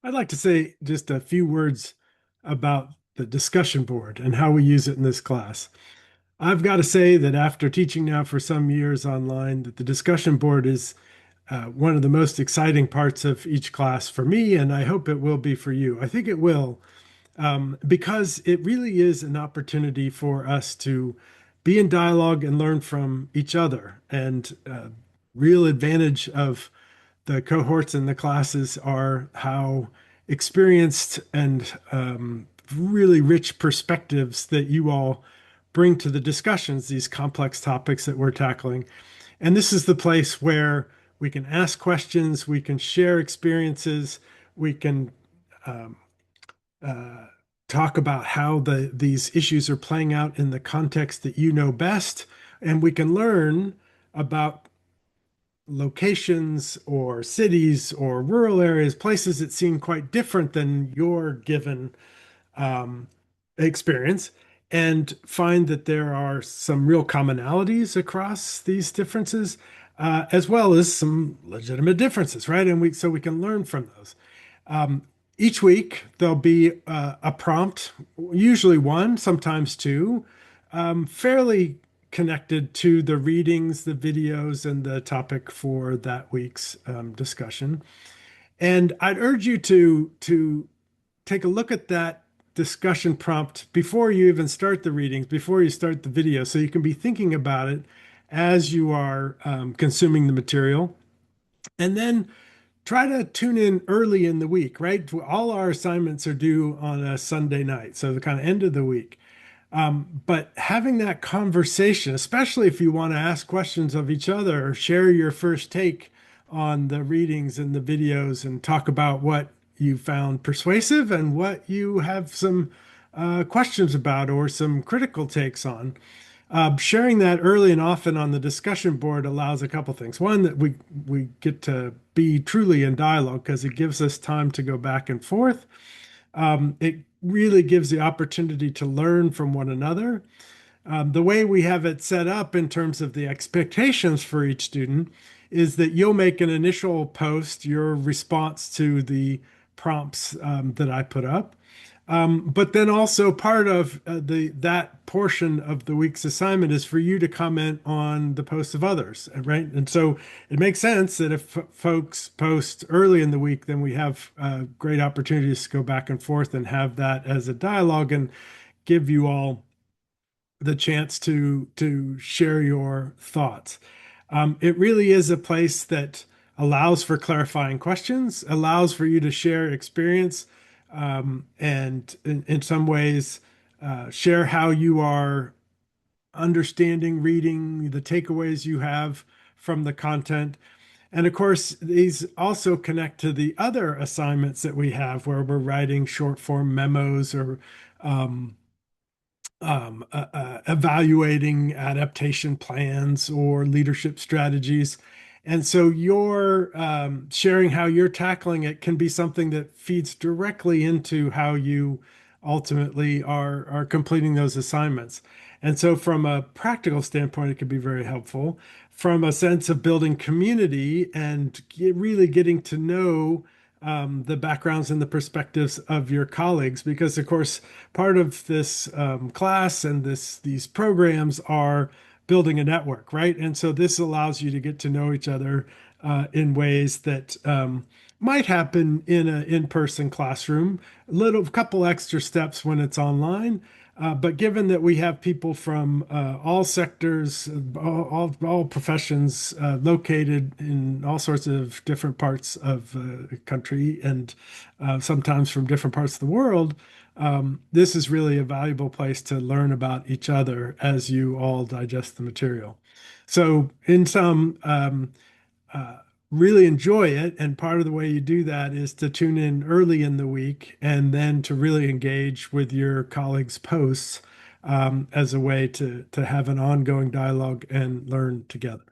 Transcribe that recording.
I'd like to say just a few words about the discussion board and how we use it in this class. I've got to say that after teaching now for some years online, that the discussion board is one of the most exciting parts of each class for me, and I hope it will be for you. I think it will, because it really is an opportunity for us to be in dialogue and learn from each other. And real advantage of the cohorts and the classes are how experienced and really rich perspectives that you all bring to the discussions, these complex topics that we're tackling. And this is the place where we can ask questions, we can share experiences, we can um, uh, talk about how these issues are playing out in the context that you know best, and we can learn about locations or cities or rural areas, places that seem quite different than your given um, experience, and find that there are some real commonalities across these differences, as well as some legitimate differences, right? And so we can learn from those. Um, each week there'll be a prompt, usually one, sometimes two, fairly connected to the readings, the videos, and the topic for that week's discussion. And I'd urge you to take a look at that discussion prompt before you even start the readings, before you start the video, so you can be thinking about it as you are consuming the material. And then try to tune in early in the week, right? All our assignments are due on a Sunday night, so the kind of end of the week. But having that conversation, especially if you want to ask questions of each other or share your first take on the readings and the videos and talk about what you found persuasive and what you have some questions about or some critical takes on. Sharing that early and often on the discussion board allows a couple things. One, that we get to be truly in dialogue because it gives us time to go back and forth. It really gives the opportunity to learn from one another. The way we have it set up in terms of the expectations for each student is that you'll make an initial post, your response to the prompts that I put up. But then also part of the that portion of the week's assignment is for you to comment on the posts of others, right? And so it makes sense that if folks post early in the week, then we have great opportunities to go back and forth and have that as a dialogue and give you all the chance to share your thoughts. It really is a place that allows for clarifying questions, allows for you to share experience, and in some ways share how you are understanding, reading, the takeaways you have from the content. And of course, these also connect to the other assignments that we have where we're writing short form memos or um, evaluating adaptation plans or leadership strategies. And so your sharing how you're tackling it can be something that feeds directly into how you ultimately are completing those assignments. And so from a practical standpoint, it can be very helpful. From a sense of building community and really getting to know the backgrounds and the perspectives of your colleagues, because of course part of this class and these programs are building a network, right? And so this allows you to get to know each other in ways that might happen in an in-person classroom. A little couple extra steps when it's online. But given that we have people from all sectors, all professions located in all sorts of different parts of the country and sometimes from different parts of the world, this is really a valuable place to learn about each other as you all digest the material. So, in some, uh, really enjoy it. And part of the way you do that is to tune in early in the week and then to really engage with your colleagues' posts as a way to have an ongoing dialogue and learn together.